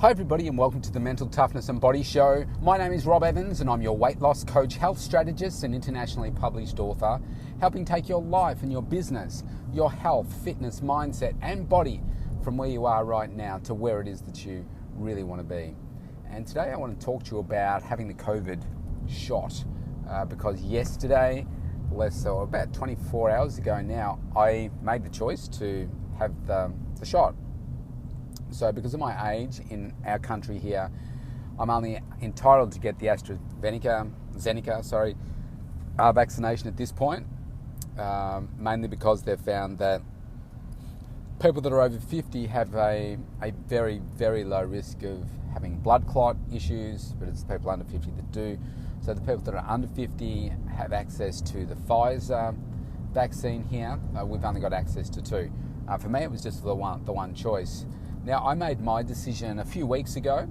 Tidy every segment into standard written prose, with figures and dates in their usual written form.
Hi everybody and welcome to the Mental Toughness and Body Show. My name is Rob Evans and I'm your weight loss coach, health strategist and internationally published author, helping take your life and your business, your health, fitness, mindset and body from where you are right now to where it is that you really want to be. And today I want to talk to you about having the COVID shot because yesterday, about 24 hours ago now, I made the choice to have the shot. So because of my age in our country here, I'm only entitled to get the AstraZeneca vaccination at this point, mainly because they've found that people that are over 50 have a very, very low risk of having blood clot issues, but it's the people under 50 that do. So the people that are under 50 have access to the Pfizer vaccine here. We've only got access to two. For me, it was just the one choice. Now, I made my decision a few weeks ago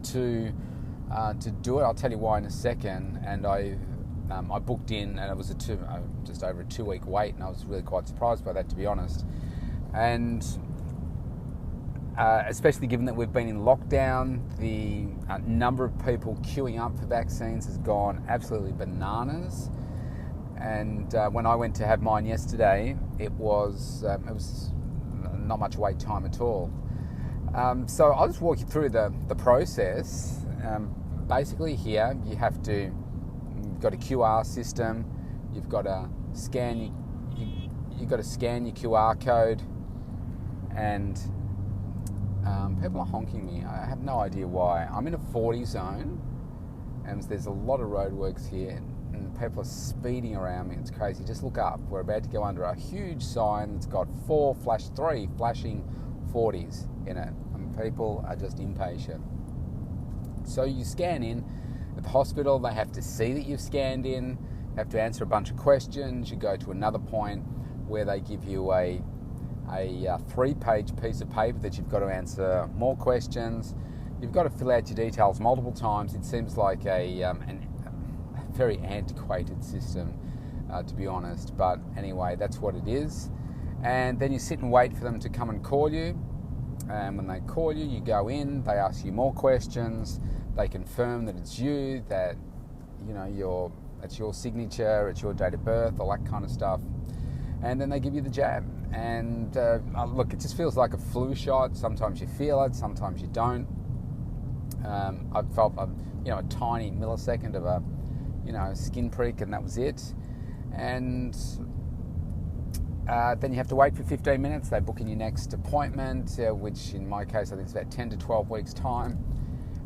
to do it. I'll tell you why in a second. And I booked in, and it was just over a 2-week wait, and I was really quite surprised by that, to be honest. And especially given that we've been in lockdown, the number of people queuing up for vaccines has gone absolutely bananas. And when I went to have mine yesterday, it was not much wait time at all. So I'll just walk you through the process. Basically here you've got a QR system, you've got to scan you've got to scan your QR code, and people are honking me. I have no idea why. I'm in a 40 zone and there's a lot of roadworks here and people are speeding around me. It's crazy. Just look up. We're about to go under a huge sign that's got 3 flashing 40s in it, and people are just impatient. So you scan in at the hospital. They have to see that you've scanned in, have to answer a bunch of questions. You go to another point where they give you a 3-page piece of paper that you've got to answer more questions. You've got to fill out your details multiple times. It seems like a very antiquated system, to be honest, but anyway, that's what it is. And then you sit and wait for them to come and call you, and when they call you, you go in, they ask you more questions, they confirm that it's you, that it's your signature, it's your date of birth, all that kind of stuff, and then they give you the jab. And look, it just feels like a flu shot. Sometimes you feel it, sometimes you don't. I felt a tiny millisecond of a skin prick, and that was it. And then you have to wait for 15 minutes. They book in your next appointment, which in my case I think it's about 10 to 12 weeks time.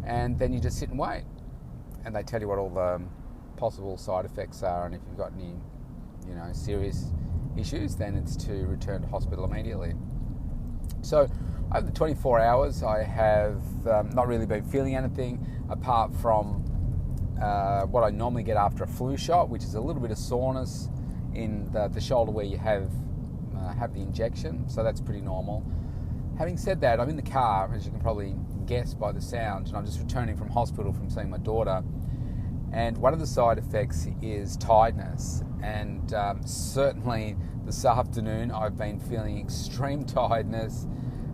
And then you just sit and wait. And they tell you what all the possible side effects are, and if you've got any serious issues, then it's to return to hospital immediately. So over the 24 hours I have not really been feeling anything apart from what I normally get after a flu shot, which is a little bit of soreness in the shoulder where you have the injection, so that's pretty normal. Having said that, I'm in the car, as you can probably guess by the sound, and I'm just returning from hospital from seeing my daughter, and one of the side effects is tiredness, and certainly this afternoon I've been feeling extreme tiredness,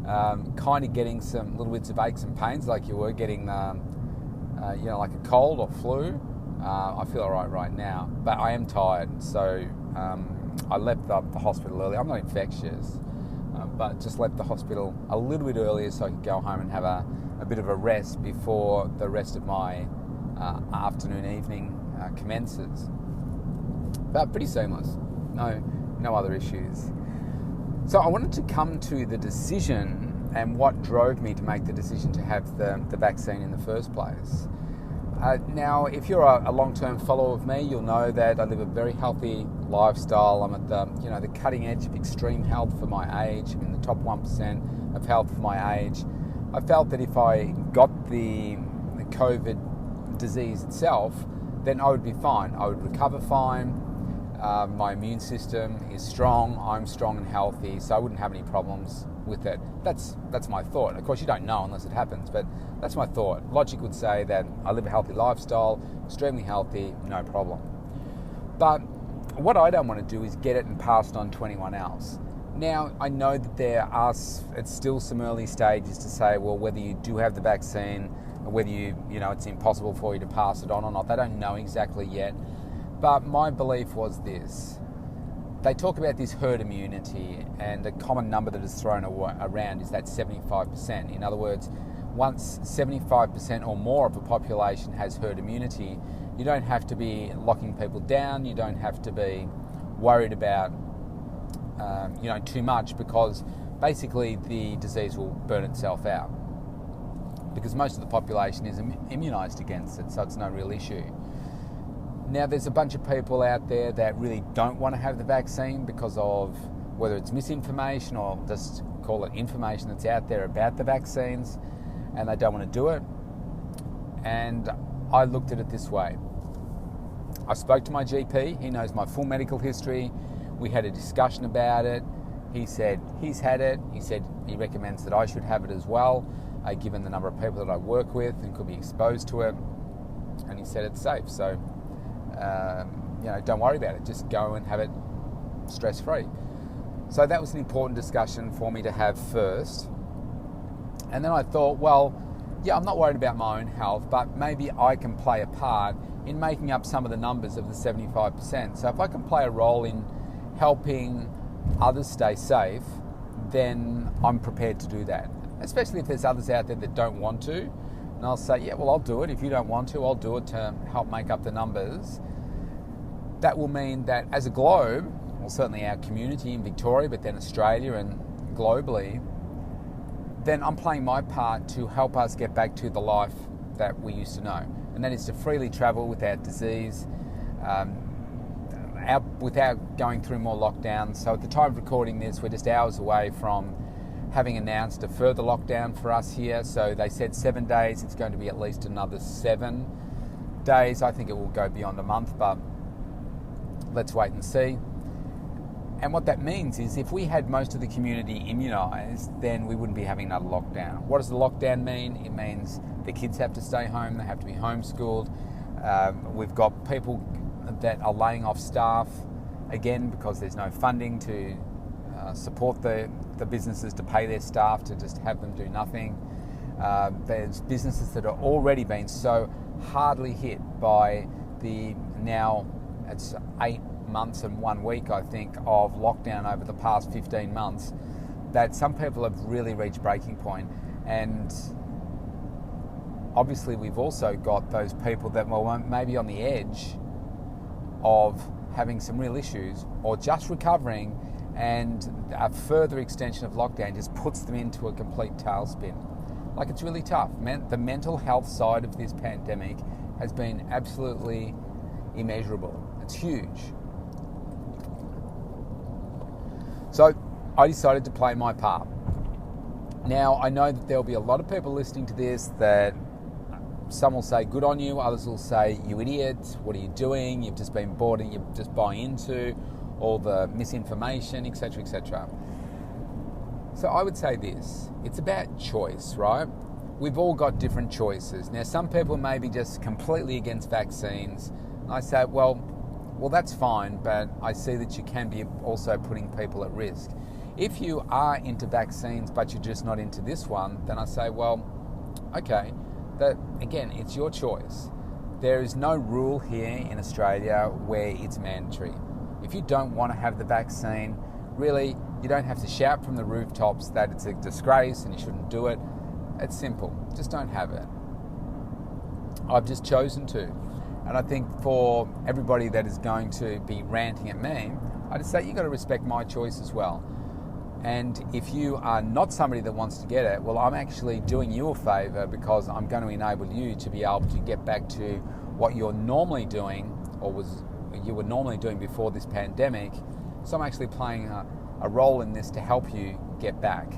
kind of getting some little bits of aches and pains like you were getting like a cold or flu. I feel all right now, but I am tired. So I left the hospital early. I'm not infectious, but just left the hospital a little bit earlier so I could go home and have a bit of a rest before the rest of my afternoon, evening commences. But pretty seamless. No other issues. So I wanted to come to the decision and what drove me to make the decision to have the vaccine in the first place. Now, if you're a long-term follower of me, you'll know that I live a very healthy lifestyle. I'm at the cutting edge of extreme health for my age. I'm in the top 1% of health for my age. I felt that if I got the COVID disease itself, then I would be fine. I would recover fine. My immune system is strong. I'm strong and healthy, so I wouldn't have any problems with it. That's my thought. Of course, you don't know unless it happens, but that's my thought. Logic would say that I live a healthy lifestyle, extremely healthy, no problem. But what I don't want to do is get it and pass it on to anyone else. Now, I know that it's still some early stages to say, well, whether you do have the vaccine, or whether it's impossible for you to pass it on or not. They don't know exactly yet. But my belief was this. They talk about this herd immunity, and a common number that is thrown around is that 75%. In other words, once 75% or more of the population has herd immunity, you don't have to be locking people down, you don't have to be worried about too much, because basically the disease will burn itself out, because most of the population is immunised against it, so it's no real issue. Now, there's a bunch of people out there that really don't want to have the vaccine because of whether it's misinformation or just call it information that's out there about the vaccines, and they don't want to do it. And I looked at it this way. I spoke to my GP. He knows my full medical history. We had a discussion about it. He said he's had it. He said he recommends that I should have it as well, given the number of people that I work with and could be exposed to it. And he said it's safe. So, don't worry about it. Just go and have it stress-free. So that was an important discussion for me to have first. And then I thought, well, yeah, I'm not worried about my own health, but maybe I can play a part in making up some of the numbers of the 75%. So if I can play a role in helping others stay safe, then I'm prepared to do that. Especially if there's others out there that don't want to. And I'll say, yeah, well, I'll do it. If you don't want to, I'll do it to help make up the numbers. That will mean that as a globe, well, certainly our community in Victoria, but then Australia and globally, then I'm playing my part to help us get back to the life that we used to know. And that is to freely travel without disease, without going through more lockdowns. So at the time of recording this, we're just hours away from having announced a further lockdown for us here. So they said 7 days. It's going to be at least another 7 days. I think it will go beyond a month, but let's wait and see. And what that means is if we had most of the community immunised, then we wouldn't be having another lockdown. What does the lockdown mean? It means the kids have to stay home, they have to be homeschooled. We've got people that are laying off staff, again, because there's no funding to support the businesses to pay their staff, to just have them do nothing. There's businesses that are already been so hardly hit by the now, it's 8 months and 1 week, I think, of lockdown over the past 15 months, that some people have really reached breaking point. And obviously we've also got those people that were maybe on the edge of having some real issues or just recovering, and a further extension of lockdown just puts them into a complete tailspin. Like, it's really tough. The mental health side of this pandemic has been absolutely immeasurable. It's huge. So I decided to play my part. Now, I know that there'll be a lot of people listening to this that some will say, good on you. Others will say, you idiot, what are you doing? You've just been bored and you're just buying into all the misinformation, etc., etc. So I would say this, it's about choice, right? We've all got different choices. Now, some people may be just completely against vaccines. And I say, well, that's fine, but I see that you can be also putting people at risk. If you are into vaccines, but you're just not into this one, then I say, well, okay, that again, it's your choice. There is no rule here in Australia where it's mandatory. If you don't want to have the vaccine, really, you don't have to shout from the rooftops that it's a disgrace and you shouldn't do it. It's simple. Just don't have it. I've just chosen to. And I think for everybody that is going to be ranting at me, I just say you've got to respect my choice as well. And if you are not somebody that wants to get it, well, I'm actually doing you a favour, because I'm going to enable you to be able to get back to what you're normally doing, or you were normally doing before this pandemic. So I'm actually playing a role in this to help you get back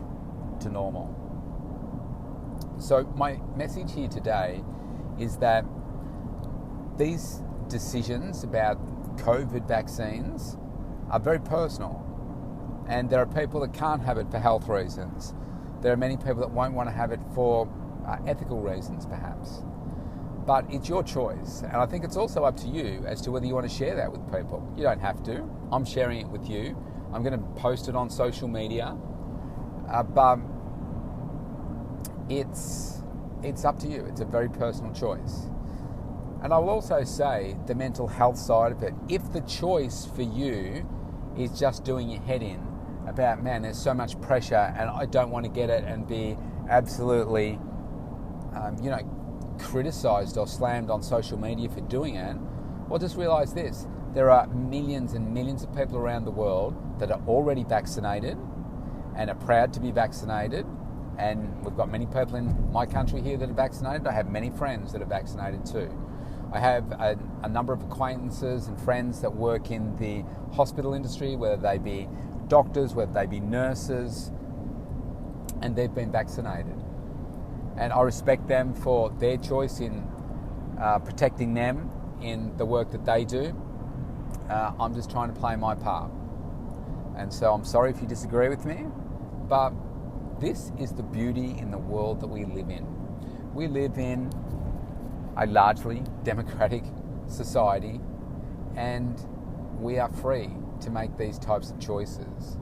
to normal. So my message here today is that these decisions about COVID vaccines are very personal. And there are people that can't have it for health reasons. There are many people that won't want to have it for ethical reasons, perhaps. But it's your choice. And I think it's also up to you as to whether you want to share that with people. You don't have to. I'm sharing it with you I'm going to post it on social media, but it's up to you. It's a very personal choice. And I will also say the mental health side of it. If the choice for you is just doing your head in about, man, there's so much pressure and I don't want to get it, and be absolutely, criticised or slammed on social media for doing it, well, just realise this. There are millions and millions of people around the world that are already vaccinated and are proud to be vaccinated. And we've got many people in my country here that are vaccinated. I have many friends that are vaccinated too. I have a number of acquaintances and friends that work in the hospital industry, whether they be doctors, whether they be nurses, and they've been vaccinated. And I respect them for their choice in protecting them in the work that they do. I'm just trying to play my part. And so I'm sorry if you disagree with me, but this is the beauty in the world that we live in. We live in a largely democratic society, and we are free to make these types of choices.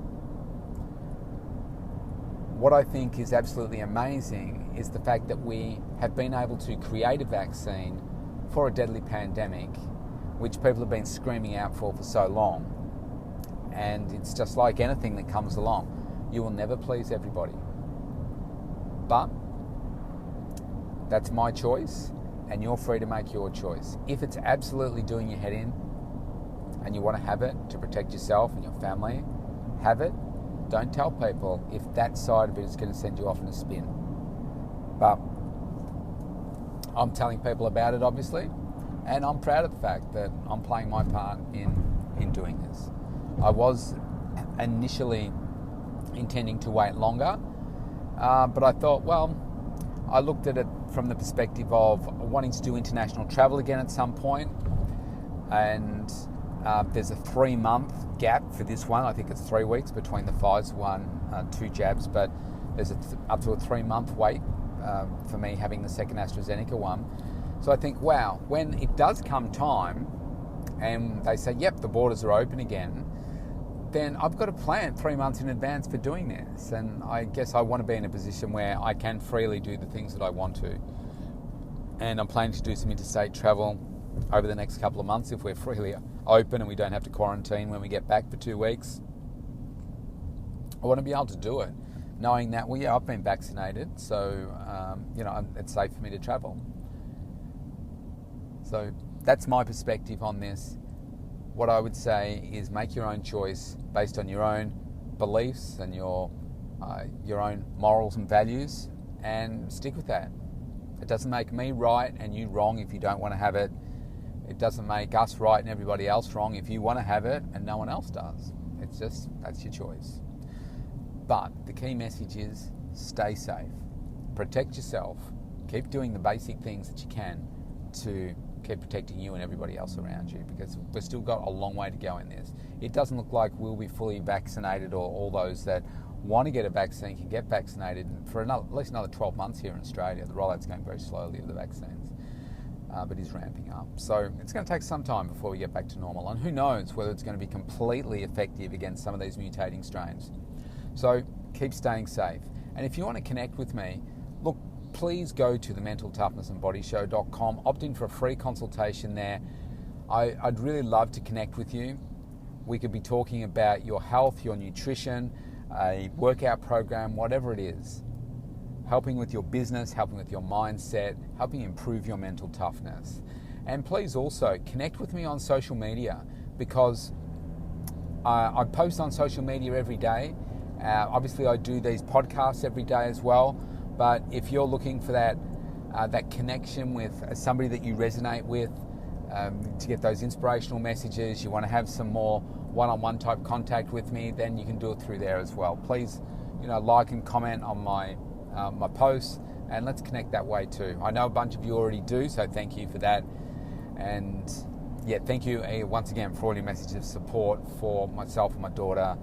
What I think is absolutely amazing is the fact that we have been able to create a vaccine for a deadly pandemic, which people have been screaming out for so long. And it's just like anything that comes along. You will never please everybody. But that's my choice, and you're free to make your choice. If it's absolutely doing your head in and you want to have it to protect yourself and your family, have it. Don't tell people if that side of it is going to send you off in a spin. But I'm telling people about it, obviously, and I'm proud of the fact that I'm playing my part in doing this. I was initially intending to wait longer, but I thought, well, I looked at it from the perspective of wanting to do international travel again at some point, and there's a 3-month gap for this one. I think it's 3 weeks between the Pfizer one, 2 jabs, but there's up to a 3-month wait for me having the second AstraZeneca one. So I think, wow, when it does come time and they say, yep, the borders are open again, then I've got to plan 3 months in advance for doing this. And I guess I want to be in a position where I can freely do the things that I want to. And I'm planning to do some interstate travel over the next couple of months if we're freely open and we don't have to quarantine when we get back for 2 weeks. I want to be able to do it, knowing that, well, yeah, I've been vaccinated, so, it's safe for me to travel. So that's my perspective on this. What I would say is make your own choice based on your own beliefs and your own morals and values, and stick with that. It doesn't make me right and you wrong if you don't want to have it. It doesn't make us right and everybody else wrong if you want to have it and no one else does. It's just, that's your choice. But the key message is stay safe. Protect yourself. Keep doing the basic things that you can to keep protecting you and everybody else around you, because we've still got a long way to go in this. It doesn't look like we'll be fully vaccinated, or all those that want to get a vaccine can get vaccinated for at least another 12 months here in Australia. The rollout's going very slowly of the vaccines, but is ramping up. So it's going to take some time before we get back to normal. And who knows whether it's going to be completely effective against some of these mutating strains. So keep staying safe. And if you want to connect with me, look, please go to the mentaltoughnessandbodyshow.com, opt in for a free consultation there. I'd really love to connect with you. We could be talking about your health, your nutrition, a workout program, whatever it is. Helping with your business, helping with your mindset, helping improve your mental toughness. And please also connect with me on social media, because I post on social media every day. Obviously, I do these podcasts every day as well. But if you're looking for that connection with somebody that you resonate with, to get those inspirational messages, you want to have some more one-on-one type contact with me, then you can do it through there as well. Please, like and comment on my posts, and let's connect that way too. I know a bunch of you already do, so thank you for that. And yeah, thank you once again for all your messages of support for myself and my daughter.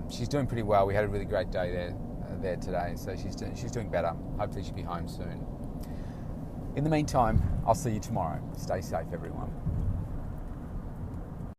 She's doing pretty well. We had a really great day there today, so she's doing better. Hopefully she'll be home soon. In the meantime, I'll see you tomorrow. Stay safe, everyone.